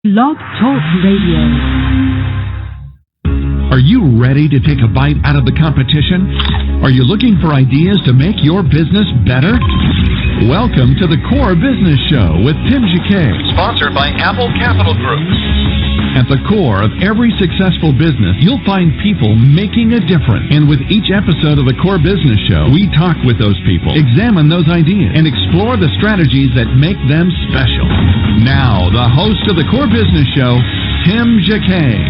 Blog Talk Radio. Are you ready to take a bite out of the competition? Are you looking for ideas to make your business better? Welcome to the Core Business Show with Tim Jacquet, sponsored by Apple Capital Group. At the core of every successful business, you'll find people making a difference. And with each episode of the Core Business Show, we talk with those people, examine those ideas, and explore the strategies that make them special. Now, the host of the Core Business Show, Tim Jacquet.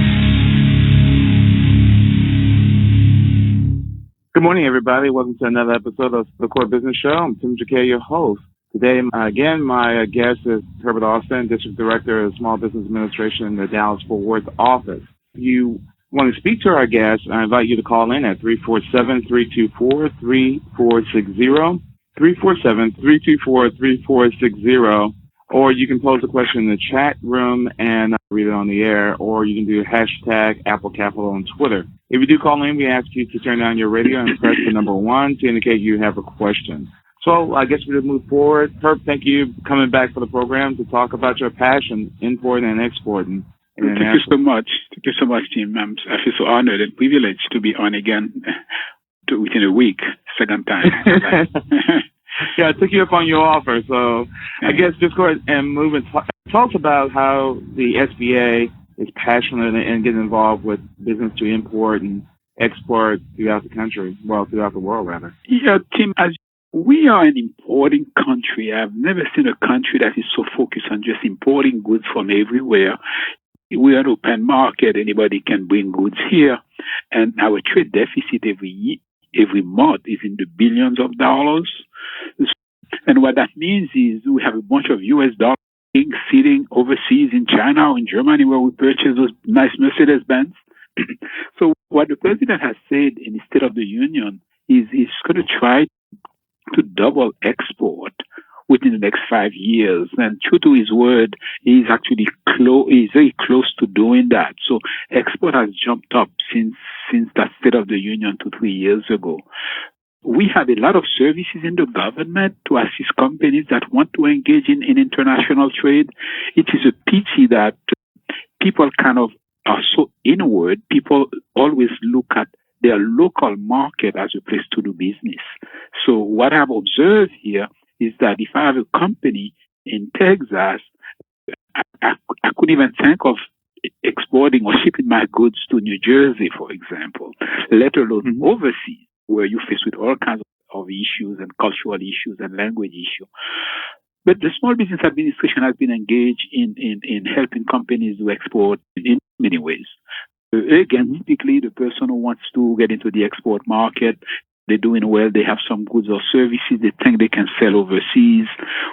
Good morning, everybody. Welcome to another episode of the Core Business Show. I'm Tim Jacquet, your host. Today, again, my guest is Herbert Austin, District Director of Small Business Administration in the Dallas-Fort Worth office. If you want to speak to our guest, I invite you to call in at 347-324-3460, 347-324-3460, or you can pose a question in the chat room and read it on the air, or you can do hashtag Apple Capital on Twitter. If you do call in, we ask you to turn down your radio and press the number 1 to indicate you have a question. So I guess we'll move forward. Herb, thank you for coming back for the program to talk about your passion, importing and exporting. Thank you so much. Thank you so much, Tim. I feel so honored and privileged to be on again within a week, second time. Yeah, I took you up on your offer. So I guess just go ahead and move and tell us about how the SBA is passionate and getting involved with business to import and export throughout the country, well, throughout the world, rather. Yeah, Tim, as we are an importing country. I've never seen a country that is so focused on just importing goods from everywhere. We are an open market. Anybody can bring goods here. And our trade deficit every month is in the billions of dollars. And what that means is we have a bunch of U.S. dollars sitting overseas in China or in Germany where we purchase those nice Mercedes-Benz. So what the president has said in the State of the Union is he's going to try to double export within the next 5 years. And true to his word, he's actually he's very close to doing that. So export has jumped up since that State of the Union 2-3 years ago. We have a lot of services in the government to assist companies that want to engage in international trade. It is a pity that people kind of are so inward. People always look at their local market as a place to do business. So what I've observed here is that if I have a company in Texas, I couldn't even think of exporting or shipping my goods to New Jersey, for example, let alone overseas, where you face with all kinds of issues and cultural issues and language issues. But the Small Business Administration has been engaged in helping companies to export in many ways. Again, typically the person who wants to get into the export market, they're doing well, they have some goods or services they think they can sell overseas.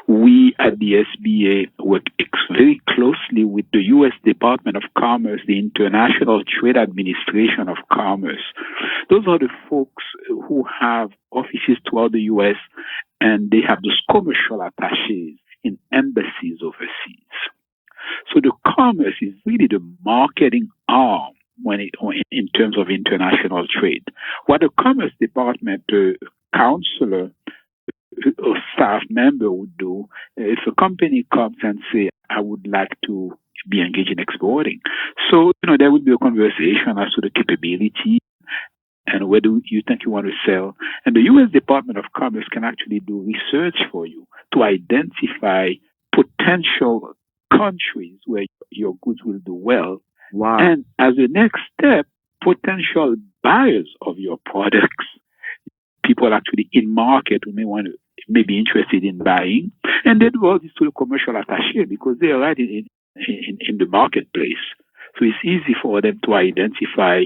We at the SBA work very closely with the U.S. Department of Commerce, the International Trade Administration of Commerce. Those are the folks who have offices throughout the U.S. and they have those commercial attaches in embassies overseas. So the commerce is really the marketing arm in terms of international trade. What the Commerce Department counselor or staff member would do, if a company comes and say, I would like to be engaged in exporting. So, there would be a conversation as to the capability and where do you think you want to sell. And the U.S. Department of Commerce can actually do research for you to identify potential countries where your goods will do well. Wow. And as a next step, potential buyers of your products, people actually in market who may be interested in buying, and they do all this to the commercial attaché because they are right in the marketplace. So it's easy for them to identify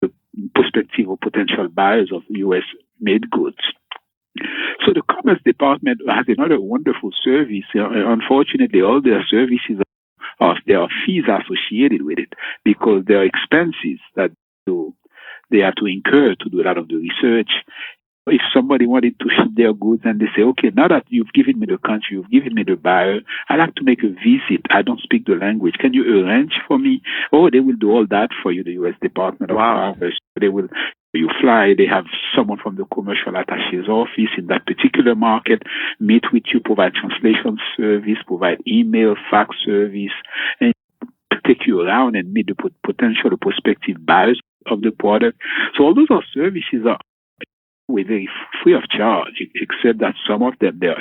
the prospective or potential buyers of U.S.-made goods. So the Commerce Department has another wonderful service. Unfortunately, all their services there are fees associated with it because there are expenses that they have to incur to do a lot of the research. If somebody wanted to ship their goods and they say, okay, now that you've given me the country, you've given me the buyer, I'd like to make a visit. I don't speak the language. Can you arrange for me? Oh, they will do all that for you, the U.S. Department of Commerce. They will, you fly, they have someone from the commercial attaché's office in that particular market, meet with you, provide translation service, provide email, fax service, and around and meet the potential or prospective buyers of the product. So all those services are very free of charge, except that some of them there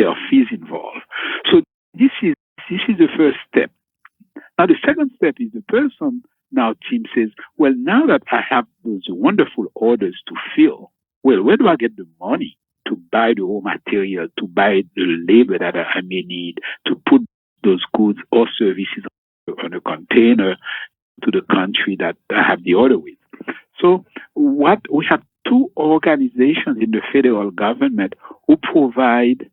are fees involved. So this is the first step. Now the second step is the person now team says, well, now that I have those wonderful orders to fill, well, where do I get the money to buy the raw material, to buy the labor that I may need to put those goods or services on a container to the country that I have the order with? So we have two organizations in the federal government who provide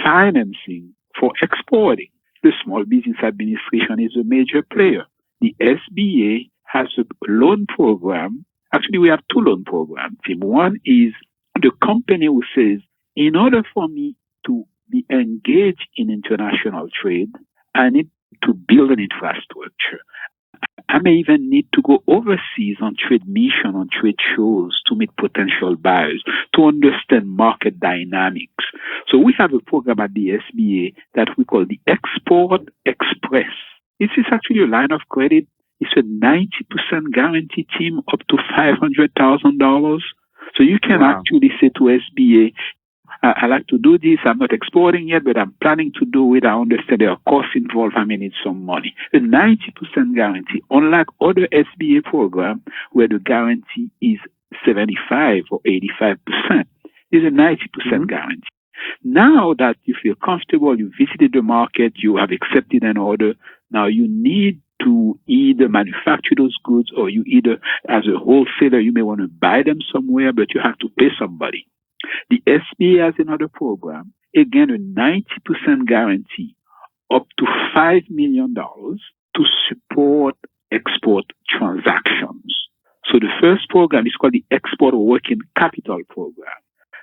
financing for exporting. The Small Business Administration is a major player. The SBA has a loan program. Actually, we have two loan programs. One is the company who says, in order for me to be engaged in international trade, I need to build an infrastructure. I may even need to go overseas on trade mission, on trade shows to meet potential buyers, to understand market dynamics. So we have a program at the SBA that we call the Export Express. This is actually a line of credit. It's a 90% guarantee team up to $500,000. So you can actually say to SBA, I like to do this. I'm not exporting yet, but I'm planning to do it. I understand there are costs involved. I may need some money. A 90% guarantee, unlike other SBA programs where the guarantee is 75 or 85%, is a 90% guarantee. Now that you feel comfortable, you visited the market, you have accepted an order, now you need to either manufacture those goods or you either, as a wholesaler, you may want to buy them somewhere, but you have to pay somebody. The SBA has another program, again, a 90% guarantee, up to $5 million to support export transactions. So the first program is called the Export Working Capital Program.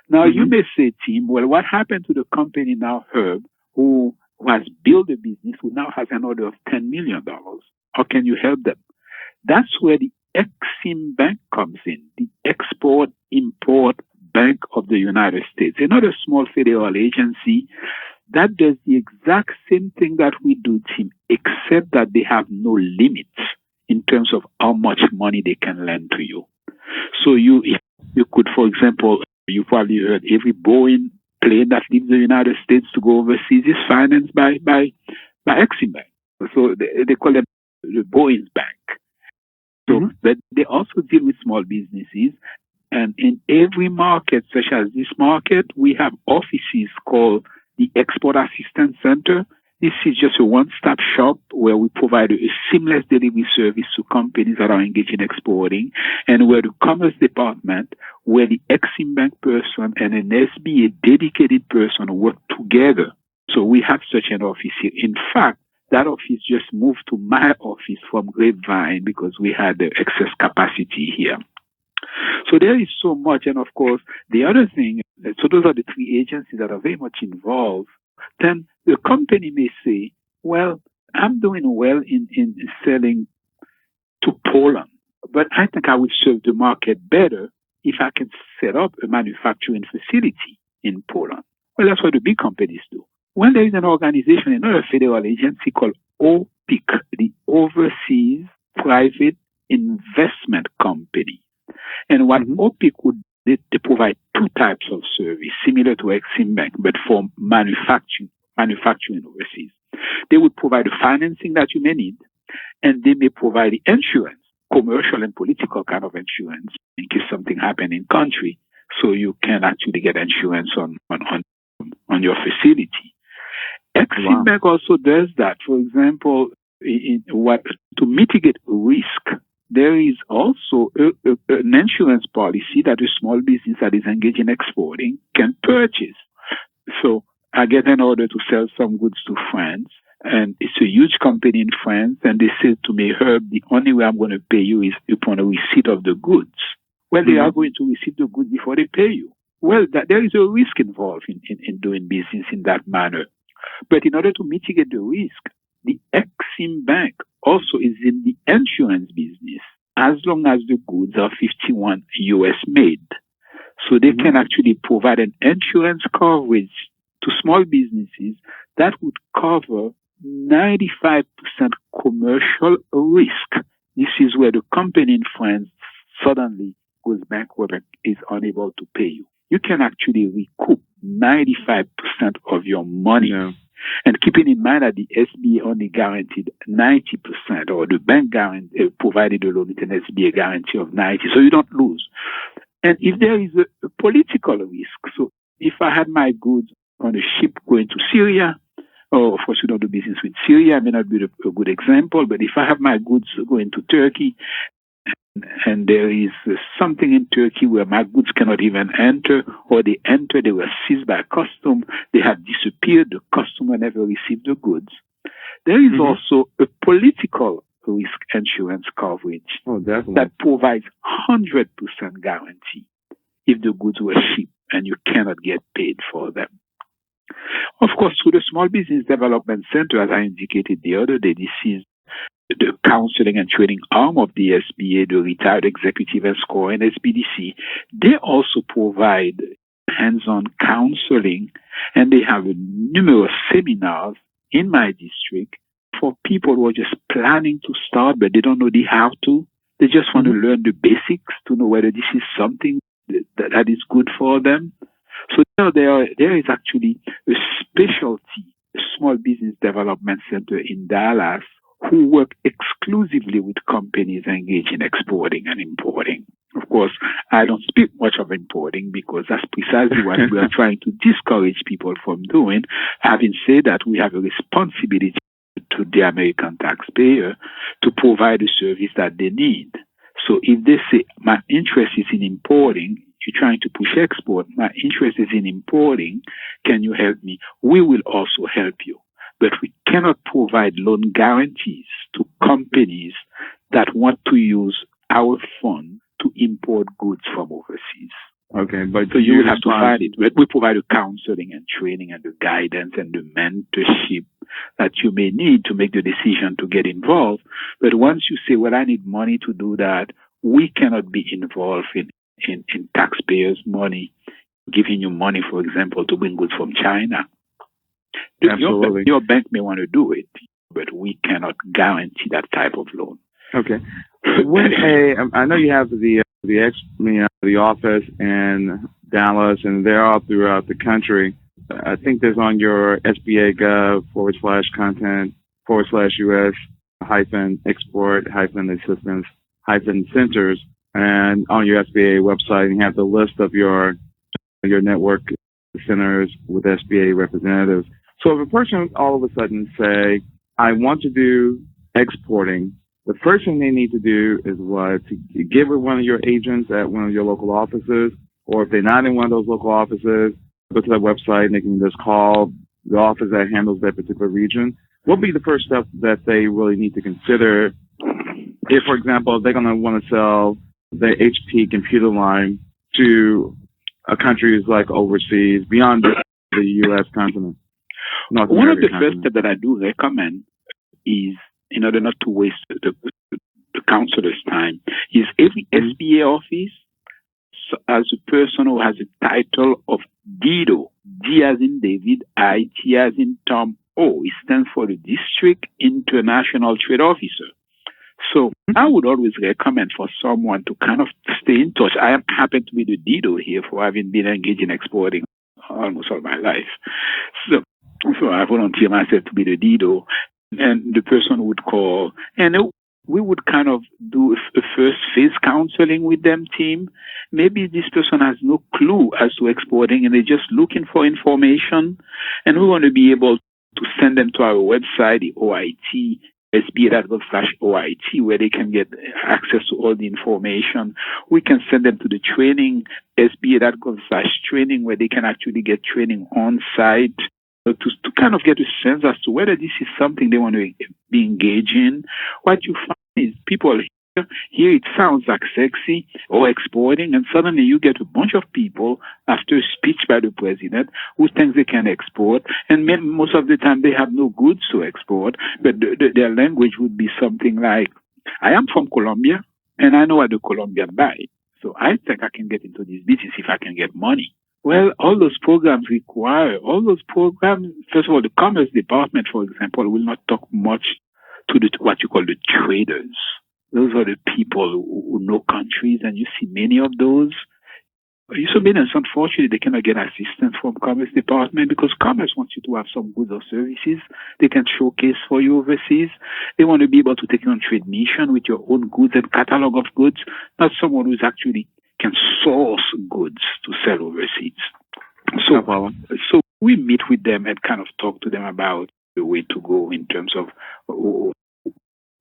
Now, you may say, Tim, well, what happened to the company now, Herb, who has built a business, who now has an order of $10 million? How can you help them? That's where the Exim Bank comes in, the Export-Import Bank of the United States, another small federal agency that does the exact same thing that we do, Tim, except that they have no limits in terms of how much money they can lend to you. So you could, for example, you probably heard every Boeing plane that leaves the United States to go overseas is financed by Exim Bank. So they call them the Boeing Bank. So, but they also deal with small businesses. And in every market, such as this market, we have offices called the Export Assistance Center. This is just a one-stop shop where we provide a seamless delivery service to companies that are engaged in exporting, and where the Commerce Department, where the Exim Bank person and an SBA dedicated person work together. So we have such an office here. In fact, that office just moved to my office from Grapevine because we had the excess capacity here. So there is so much. And of course, the other thing, so those are the three agencies that are very much involved. Then the company may say, well, I'm doing well in selling to Poland, but I think I will serve the market better if I can set up a manufacturing facility in Poland. Well, that's what the big companies do. Well, there is an organization, another federal agency called OPIC, the Overseas Private Investment Company. And what OPIC would, they provide two types of service, similar to Exim Bank, but for manufacturing overseas. They would provide the financing that you may need, and they may provide the insurance, commercial and political kind of insurance, in case something happens in country, so you can actually get insurance on your facility. Exim Bank also does that. For example, to mitigate risk, there is also an insurance policy that a small business that is engaged in exporting can purchase. So I get an order to sell some goods to France, and it's a huge company in France, and they say to me, Herb, the only way I'm going to pay you is upon a receipt of the goods. Well, they are going to receive the goods before they pay you. Well, there is a risk involved in doing business in that manner. But in order to mitigate the risk, the Exim Bank also is in the insurance business as long as the goods are 51 US made. So they can actually provide an insurance coverage to small businesses that would cover 95% commercial risk. This is where the company in France suddenly goes bankrupt and is unable to pay you. You can actually recoup 95% of your money. Yeah. And keeping in mind that the SBA only guaranteed 90%, or the bank provided a loan with an SBA guarantee of 90%, so you don't lose. And if there is a political risk, so if I had my goods on a ship going to Syria, or of course we don't do business with Syria, may not be a good example, but if I have my goods going to Turkey, and there is something in Turkey where my goods cannot even enter, or they enter, they were seized by custom, they have disappeared, the customer never received the goods. There is also a political risk insurance coverage that provides 100% guarantee if the goods were shipped and you cannot get paid for them. Of course, through the Small Business Development Center, as I indicated the other day, this is the counseling and training arm of the SBA, the Retired Executive Escort and SBDC. They also provide hands-on counseling, and they have numerous seminars in my district for people who are just planning to start, but they don't know the how to. They just want to learn the basics to know whether this is something that is good for them. So there is actually a specialty, a Small Business Development Center in Dallas, who work exclusively with companies engaged in exporting and importing. Of course, I don't speak much of importing because that's precisely what we are trying to discourage people from doing. Having said that, we have a responsibility to the American taxpayer to provide the service that they need. So if they say, my interest is in importing, you're trying to push export, my interest is in importing, can you help me? We will also help you. But we cannot provide loan guarantees to companies that want to use our fund to import goods from overseas. Okay, but so you will have to find it. We provide the counseling and training and the guidance and the mentorship that you may need to make the decision to get involved. But once you say, well, I need money to do that, we cannot be involved in taxpayers' money, giving you money, for example, to bring goods from China. Absolutely. Your bank may want to do it, but we cannot guarantee that type of loan. Okay. I know you have the office in Dallas, and they're all throughout the country. I think there's on your SBA Gov /US/export-assistance-centers, and on your SBA website, you have the list of your network centers with SBA representatives. So if a person all of a sudden say, I want to do exporting, the first thing they need to do is what? To get with one of your agents at one of your local offices, or if they're not in one of those local offices, go to their website and they can just call the office that handles that particular region. What would be the first step that they really need to consider if, for example, they're going to want to sell the HP computer line to countries like overseas, beyond the U.S. continent? One of the first steps that I do recommend is, in order not to waste the counselor's time, is every SBA office as a person who has a title of DIDO, D as in David, I, T as in Tom, O. It stands for the District International Trade Officer. So I would always recommend for someone to kind of stay in touch. I happen to be the DIDO here for having been engaged in exporting almost all my life. So I volunteer myself to be the DIDO, and the person would call, and we would kind of do a first phase counseling with them team. Maybe this person has no clue as to exporting and they're just looking for information, and we want to be able to send them to our website, the OIT, sba.gov/OIT, where they can get access to all the information. We can send them to the training, sba.gov/training, where they can actually get training on site. To kind of get a sense as to whether this is something they want to be engaged in. What you find is people here it sounds like sexy or exporting, and suddenly you get a bunch of people after a speech by the president who thinks they can export, and most of the time they have no goods to export, but their language would be something like, I am from Colombia, and I know what the Colombian buy, so I think I can get into this business if I can get money. Well, all those programs, first of all, the Commerce Department, for example, will not talk much to what you call the traders. Those are the people who know countries, and you see many of those. So many, unfortunately, they cannot get assistance from Commerce Department because Commerce wants you to have some goods or services they can showcase for you overseas. They want to be able to take you on trade mission with your own goods and catalog of goods, not someone who's actually can source goods to sell overseas. So we meet with them and kind of talk to them about the way to go in terms of what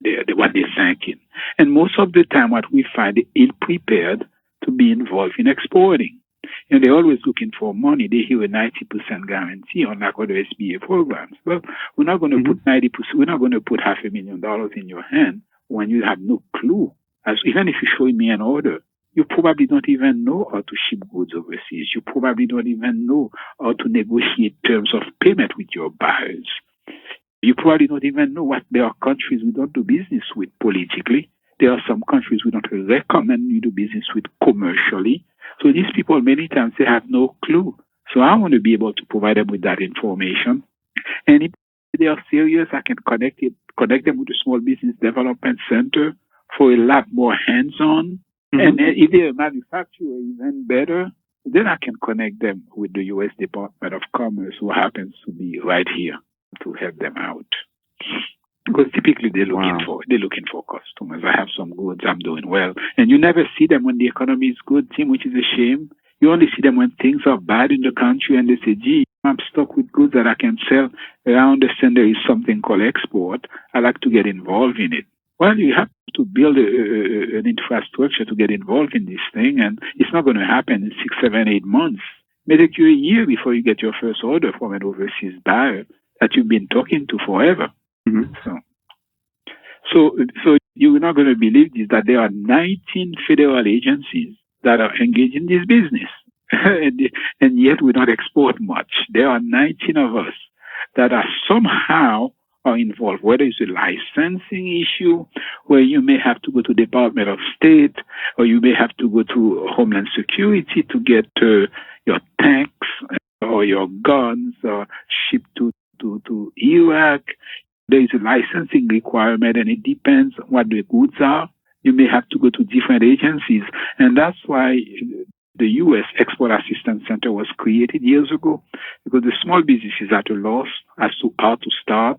they're thinking. And most of the time, what we find, they're ill-prepared to be involved in exporting. They're always looking for money. They hear a 90% guarantee on like other SBA programs. Well, we're not going to put 90%. We're not going to put $500,000 in your hand when you have no clue. Even if you show me an order, you probably don't even know how to ship goods overseas. You probably don't even know how to negotiate terms of payment with your buyers. You probably don't even know what there are countries we don't do business with politically. There are some countries we don't recommend you do business with commercially. So these people, many times, they have no clue. So I want to be able to provide them with that information. And if they are serious, I can connect them with the Small Business Development Center for a lot more hands-on. And if they're a manufacturer, even better, then I can connect them with the U.S. Department of Commerce, who happens to be right here to help them out. Because typically they're looking for customers. I have some goods, I'm doing well. And you never see them when the economy is good, Tim, which is a shame. You only see them when things are bad in the country and they say, gee, I'm stuck with goods that I can sell. I understand there is something called export. I like to get involved in it. Well, you have to build an infrastructure to get involved in this thing, and it's not going to happen in 6, 7, 8 months. It may take you a year before you get your first order from an overseas buyer that you've been talking to forever. So you're not going to believe this, that there are 19 federal agencies that are engaged in this business, and yet we don't export much. There are 19 of us that are somehow are involved, whether it's a licensing issue where you may have to go to Department of State or you may have to go to Homeland Security to get your tanks or your guns shipped to Iraq. There is a licensing requirement, and it depends on what the goods are. You may have to go to different agencies, and that's why the U.S. Export Assistance Center was created years ago, because the small businesses are at a loss as to how to start.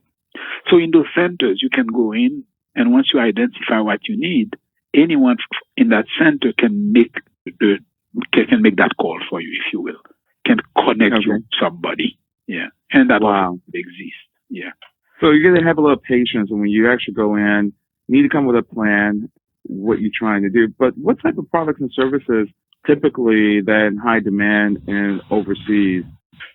So in those centers, you can go in, and once you identify what you need, anyone in that center can make that call for you, if you will, can connect you with somebody. Yeah, and that also exists. Yeah. So you're going to have a little patience, and when you actually go in, you need to come with a plan, what you're trying to do. But what type of products and services typically that in high demand and overseas?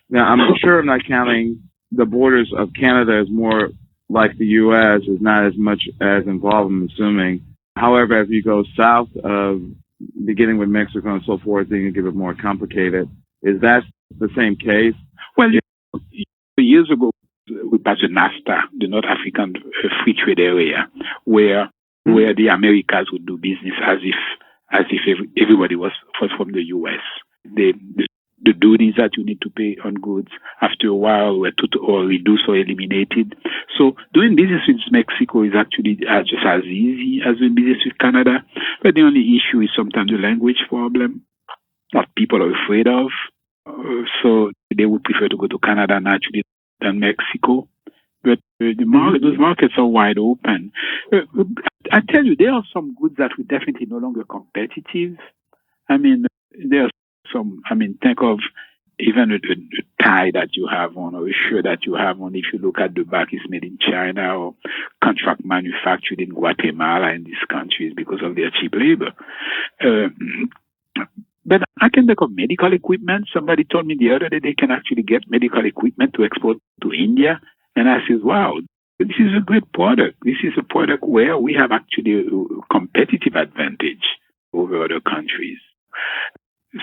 Now, I'm sure I'm not counting the borders of Canada as more like the U.S. is not as much as involved, I'm assuming. However, as you go south of beginning with Mexico and so forth, then you get it more complicated. Is that the same case? Well, years ago, we passed the NAFTA, the North African Free Trade Area, where the Americas would do business as if everybody was from the U.S. The duties that you need to pay on goods after a while were reduced or eliminated. So doing business with Mexico is actually just as easy as doing business with Canada. But the only issue is sometimes the language problem that people are afraid of. So they would prefer to go to Canada naturally than Mexico. But those markets are wide open. I tell you, there are some goods that are definitely no longer competitive. I mean, there are some, think of even a tie that you have on or a shirt that you have on. If you look at the back, it's made in China or contract manufactured in Guatemala and these countries because of their cheap labor. But I can think of medical equipment. Somebody told me the other day they can actually get medical equipment to export to India. And I said, wow, this is a great product. This is a product where we have actually a competitive advantage over other countries.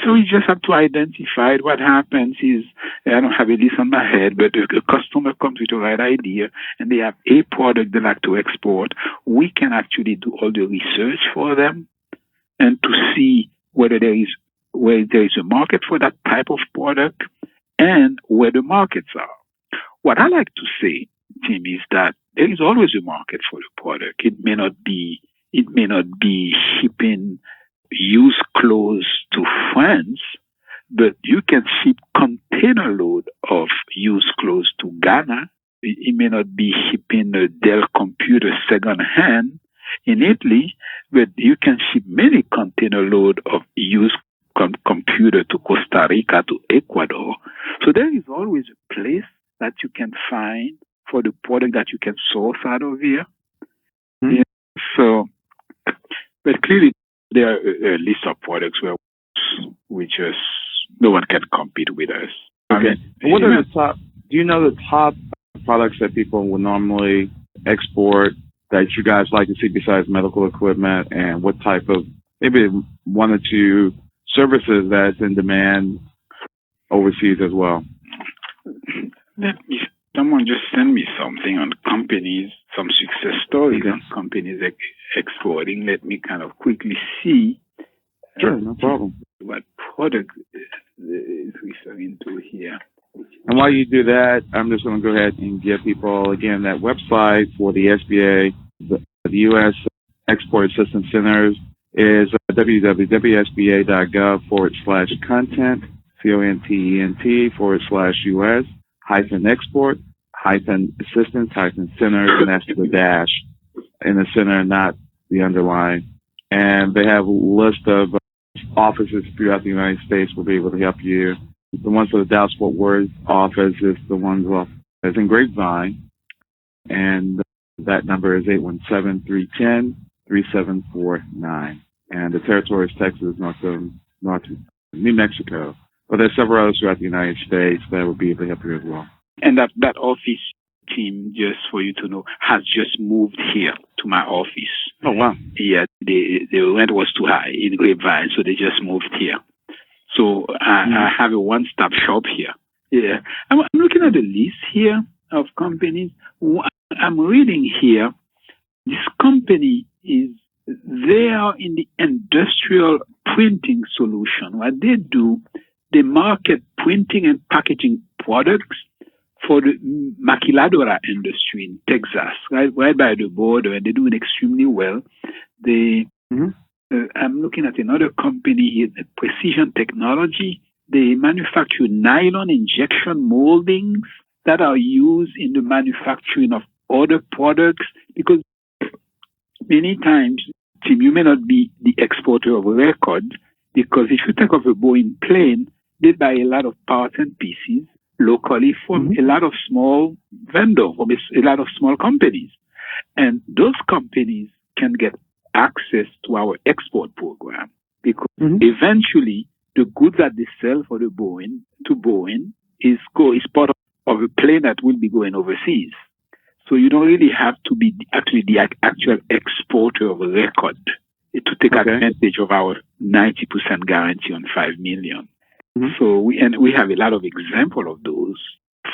So you just have to identify it. What happens is, I don't have a list on my head, but a customer comes with the right idea and they have a product they like to export. We can actually do all the research for them and to see whether there is where there is a market for that type of product and where the markets are. What I like to say, Tim, is that there is always a market for the product. It may not be shipping used clothes to France, but you can ship container load of used clothes to Ghana. It may not be shipping a Dell computer second hand in Italy, but you can ship many container load of used computer to Costa Rica, to Ecuador. So there is always a place that you can find for the product that you can source out of here. Mm-hmm. Yeah. So, but clearly there are a list of products where we just, no one can compete with us. Okay. What are the top, do you know the top products that people would normally export that you guys like to see besides medical equipment, and what type of, maybe one or two services that's in demand overseas as well? Someone just sent me something on companies, some success stories on companies exporting. Let me kind of quickly see. Sure, no problem. What product is referring to here. And while you do that, I'm just going to go ahead and give people, again, that website for the SBA, the U.S. Export Assistance Centers is www.sba.gov/content, CONTENT /export-assistance-centers, and that's the dash in the center, not the underline. And they have a list of offices throughout the United States will be able to help you. The ones for the Dallas-Fort Worth office is the ones that's in Grapevine, and that number is 817-310-3749. And the territory is Texas, North New Mexico. But there's several others throughout the United States that will be able to help you as well. And that office team, just for you to know, has just moved here to my office. Oh, wow. Yeah, the rent was too high in Grapevine, so they just moved here. So I have a one-stop shop here. Yeah, I'm looking at the list here of companies. I'm reading here. This company is there in the industrial printing solution. What they do, they market printing and packaging products for the maquiladora industry in Texas, right by the border, and they're doing extremely well. I'm looking at another company here, Precision Technology. They manufacture nylon injection moldings that are used in the manufacturing of other products, because many times, Tim, you may not be the exporter of a record, because if you think of a Boeing plane, they buy a lot of parts and pieces locally from a lot of small vendors, from a lot of small companies. And those companies can get access to our export program, because eventually the goods that they sell for Boeing is part of a plane that will be going overseas. So you don't really have to be actually the actual exporter of a record to take advantage of our 90% guarantee on $5 million. So we have a lot of examples of those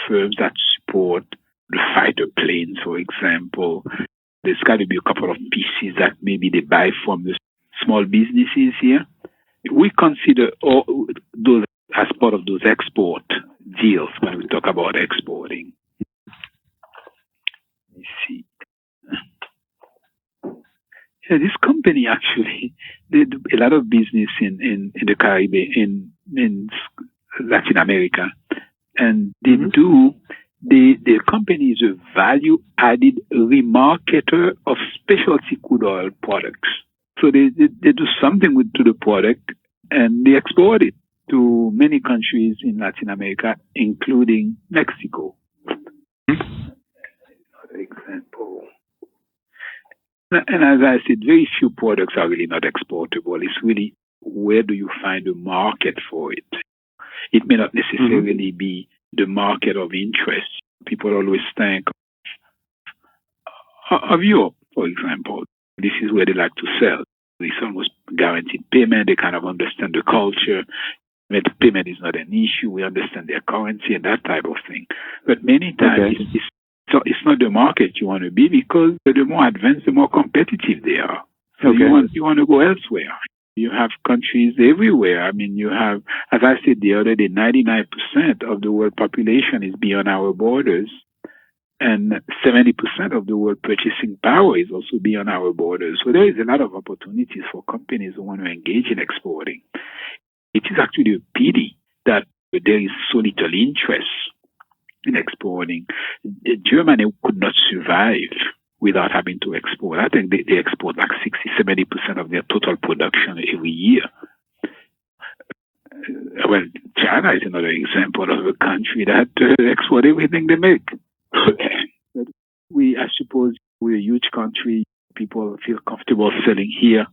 firms that support the fighter planes, for example. There's got to be a couple of pieces that maybe they buy from the small businesses here. We consider all those as part of those export deals when we talk about exporting. Let me see. Yeah, this company actually did a lot of business in the Caribbean, in Latin America, and they do. The company is a value-added remarketer of specialty crude oil products. So they do something to the product, and they export it to many countries in Latin America, including Mexico. Another example. And as I said, very few products are really not exportable. It's really, where do you find a market for it? It may not necessarily be the market of interest. People always think of Europe, for example. This is where they like to sell. It's almost guaranteed payment. They kind of understand the culture. Payment is not an issue. We understand their currency and that type of thing. But many times it's not the market you want to be, because the more advanced, the more competitive they are. So you want to go elsewhere. You have countries everywhere. I mean, you have, as I said the other day, 99% of the world population is beyond our borders, and 70% of the world purchasing power is also beyond our borders. So there is a lot of opportunities for companies who want to engage in exporting. It is actually a pity that there is so little interest in exporting. Germany could not survive without having to export. I think they export like 60-70% of their total production every year. Well, China is another example of a country that exports everything they make. I suppose, we're a huge country. People feel comfortable selling here.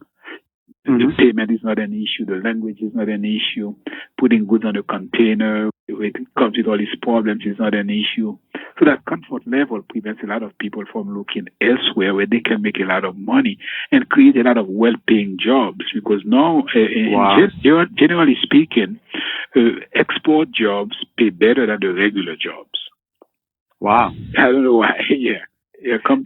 The payment is not an issue. The language is not an issue. Putting goods on a container, it comes with all these problems, is not an issue. So that comfort level prevents a lot of people from looking elsewhere where they can make a lot of money and create a lot of well-paying jobs. Because now, generally speaking, export jobs pay better than the regular jobs. Wow. I don't know why.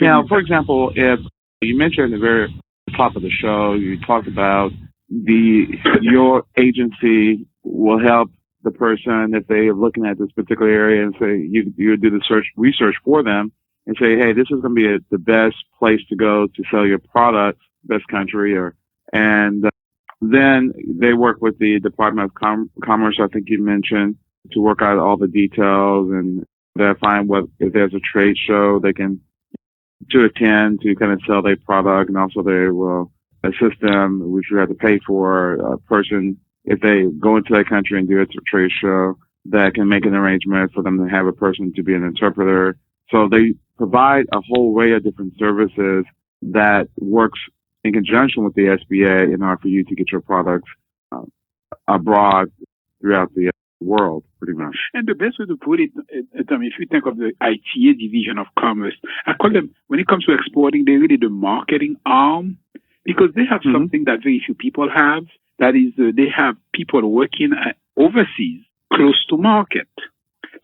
Now, for example, if you mentioned at the very top of the show, you talked about your agency will help the person if they are looking at this particular area and say you do the research for them and say, hey, this is going to be the best place to go to sell your products, best country, and then they work with the Department of Commerce, I think you mentioned, to work out all the details and verify if there's a trade show they can to attend to kind of sell their product, and also they will assist them, which you have to pay for a person if they go into that country and do a trade show that can make an arrangement for them to have a person to be an interpreter. So they provide a whole array of different services that works in conjunction with the SBA in order for you to get your products abroad throughout the world, pretty much. And the best way to put it, if you think of the ITA division of commerce, I call them, when it comes to exporting, they're really the marketing arm, because they have something that very few people have. That is, they have people working overseas, close to market.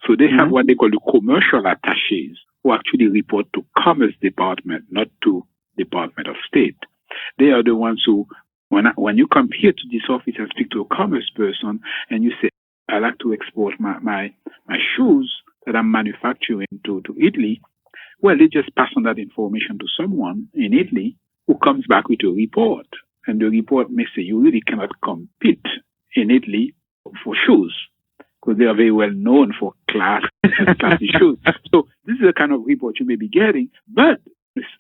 So they have what they call the commercial attaches, who actually report to Commerce Department, not to Department of State. They are the ones who, when you come here to this office and speak to a commerce person, and you say, I like to export my shoes that I'm manufacturing to Italy, well, they just pass on that information to someone in Italy who comes back with a report. And the report may say you really cannot compete in Italy for shoes because they are very well known for classy shoes. So this is the kind of report you may be getting, but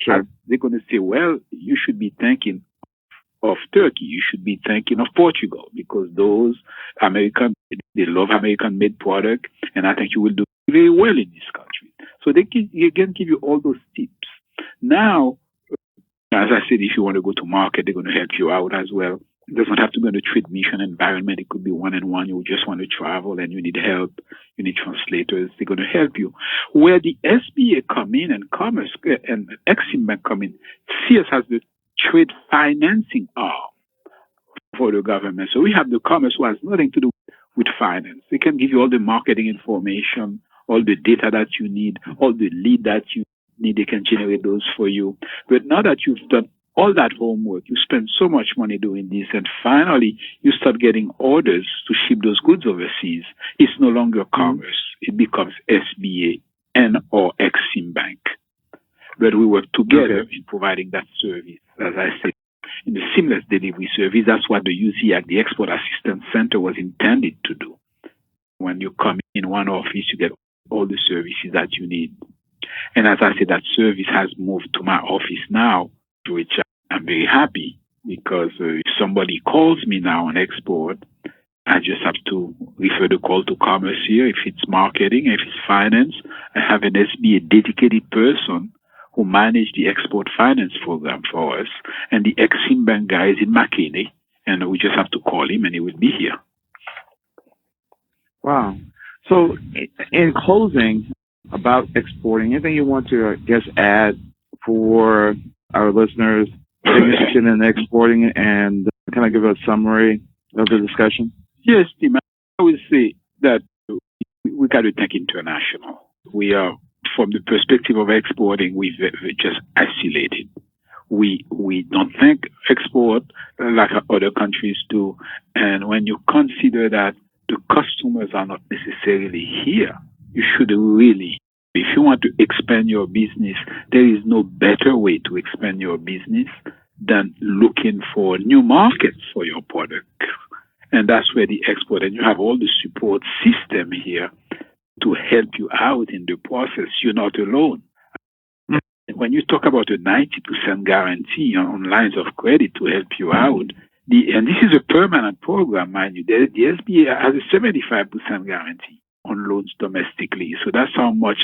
they're going to say, well, you should be thinking of Turkey. You should be thinking of Portugal because those they love American-made product, and I think you will do very well in this country. So they can give you all those tips. Now, as I said, if you want to go to market, they're going to help you out as well. It doesn't have to be in a trade mission environment. It could be one-on-one. You just want to travel and you need help. You need translators. They're going to help you. Where the SBA come in and Commerce and Exim Bank come in, CS has the trade financing arm for the government. So we have the Commerce who has nothing to do with finance. They can give you all the marketing information, all the data that you need, all the lead that you need. They can generate those for you. But now that you've done all that homework, you spend so much money doing this, and finally you start getting orders to ship those goods overseas, it's no longer Commerce. It becomes SBA and or Exim Bank. But we work together in providing that service. As I said, in the seamless delivery service, that's what the USIAC, the Export Assistance Center, was intended to do. When you come in one office, you get all the services that you need. And as I said, that service has moved to my office now, which I'm very happy because if somebody calls me now on export, I just have to refer the call to Commerce here. If it's marketing, if it's finance, I have an SBA dedicated person who manage the export finance program for us, and the Exim Bank guy is in McKinney, and we just have to call him and he will be here. Wow. So in closing about exporting, anything you want to, add for our listeners interested in exporting and kind of give a summary of the discussion? Yes, Tim. I would say that we got to think international. We are, from the perspective of exporting, we've just isolated. we don't think export like other countries do. And when you consider that the customers are not necessarily here, you should really, if you want to expand your business, there is no better way to expand your business than looking for new markets for your product. And that's where the export, and you have all the support system here to help you out in the process. You're not alone. When you talk about a 90% guarantee on lines of credit to help you out, and this is a permanent program, mind you, the SBA has a 75% guarantee on loans domestically. So that's how much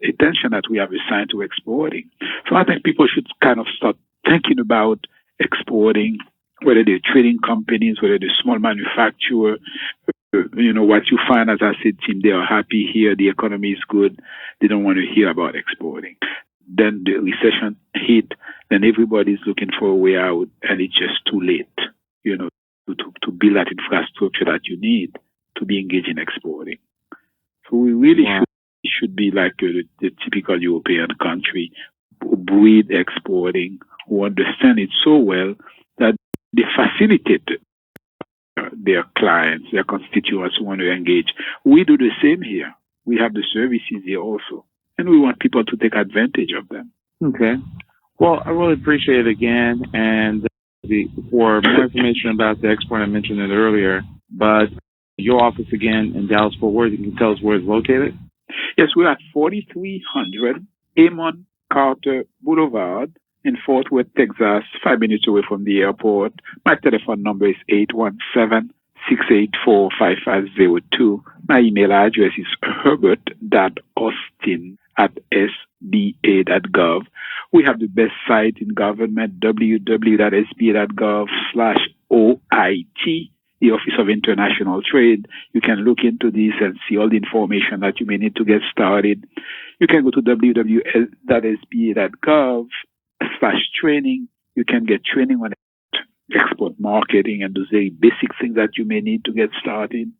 attention that we have assigned to exporting. So I think people should kind of start thinking about exporting, whether they're trading companies, whether they're small manufacturer. What you find, as I said, Tim, they are happy here. The economy is good. They don't want to hear about exporting. Then the recession hit, then everybody's looking for a way out, and it's just too late, to build that infrastructure that you need to be engaged in exporting. So we really should be like the typical European country who breed exporting, who understand it so well that they facilitate their clients, their constituents who want to engage. We do the same here. We have the services here also, and we want people to take advantage of them. Okay. Well, I really appreciate it again, and for more information about the export, I mentioned it earlier, but your office again in Dallas-Fort Worth, you can tell us where it's located? Yes, we're at 4300 Amon Carter Boulevard in Fort Worth, Texas, 5 minutes away from the airport. My telephone number is 817-684-5502. My email address is herbert.austin@sba.gov. We have the best site in government, www.sba.gov/OIT, the Office of International Trade. You can look into this and see all the information that you may need to get started. You can go to www.sba.gov/training. You can get training on export marketing and those very basic things that you may need to get started.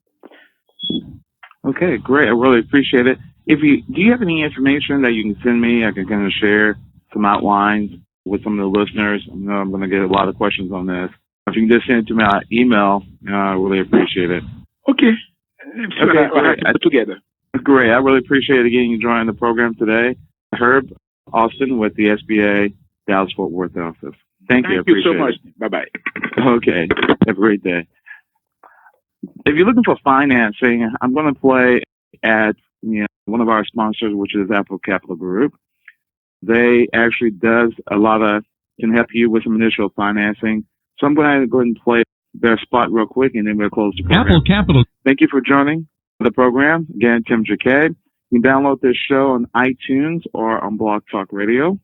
Okay, great. I really appreciate it. Do you have any information that you can send me? I can kind of share some outlines with some of the listeners. I know I'm going to get a lot of questions on this. If you can just send it to me on email, I really appreciate it. Okay. So okay, we'll have to put together. Great. I really appreciate again you joining the program today. Herb Austin with the SBA Dallas-Fort Worth office. Thank you. I appreciate so much. it. Bye-bye. Okay. Have a great day. If you're looking for financing, I'm going to play at one of our sponsors, which is Apple Capital Group. They actually can help you with some initial financing. So I'm going to go ahead and play their spot real quick, and then we'll close the program. Apple Capital. Thank you for joining the program. Again, Tim Jacquet. You can download this show on iTunes or on Blog Talk Radio.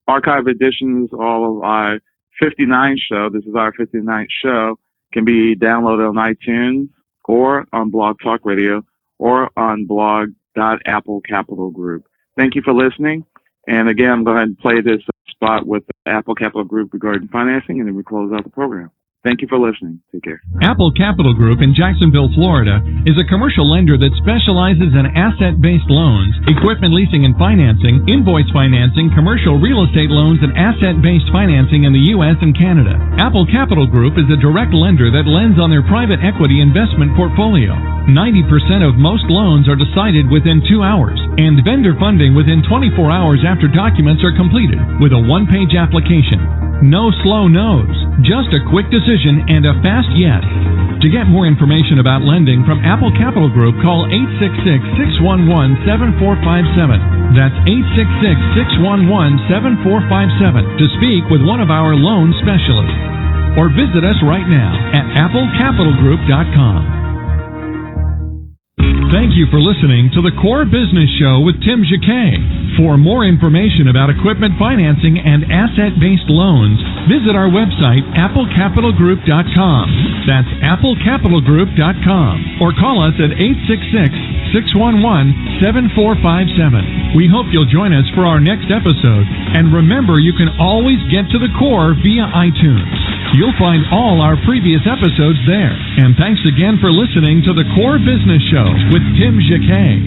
Archive editions, all of our 59th show, this is our 59th show, can be downloaded on iTunes or on Blog Talk Radio or on blog.applecapitalgroup. Thank you for listening. And again, I'm going to play this spot with the Apple Capital Group regarding financing, and then we close out the program. Thank you for listening. Take care. Apple Capital Group in Jacksonville, Florida, is a commercial lender that specializes in asset-based loans, equipment leasing and financing, invoice financing, commercial real estate loans, and asset-based financing in the U.S. and Canada. Apple Capital Group is a direct lender that lends on their private equity investment portfolio. 90% of most loans are decided within 2 hours, and vendor funding within 24 hours after documents are completed, with a one-page application. No slow no's, just a quick decision and a fast yes. To get more information about lending from Apple Capital Group, call 866-611-7457. That's 866-611-7457 to speak with one of our loan specialists. Or visit us right now at applecapitalgroup.com. Thank you for listening to the Core Business Show with Tim Jacquet. For more information about equipment financing and asset-based loans, visit our website, applecapitalgroup.com. That's applecapitalgroup.com. Or call us at 866-611-7457. We hope you'll join us for our next episode. And remember, you can always get to the core via iTunes. You'll find all our previous episodes there. And thanks again for listening to the Core Business Show with Tim Jacquet.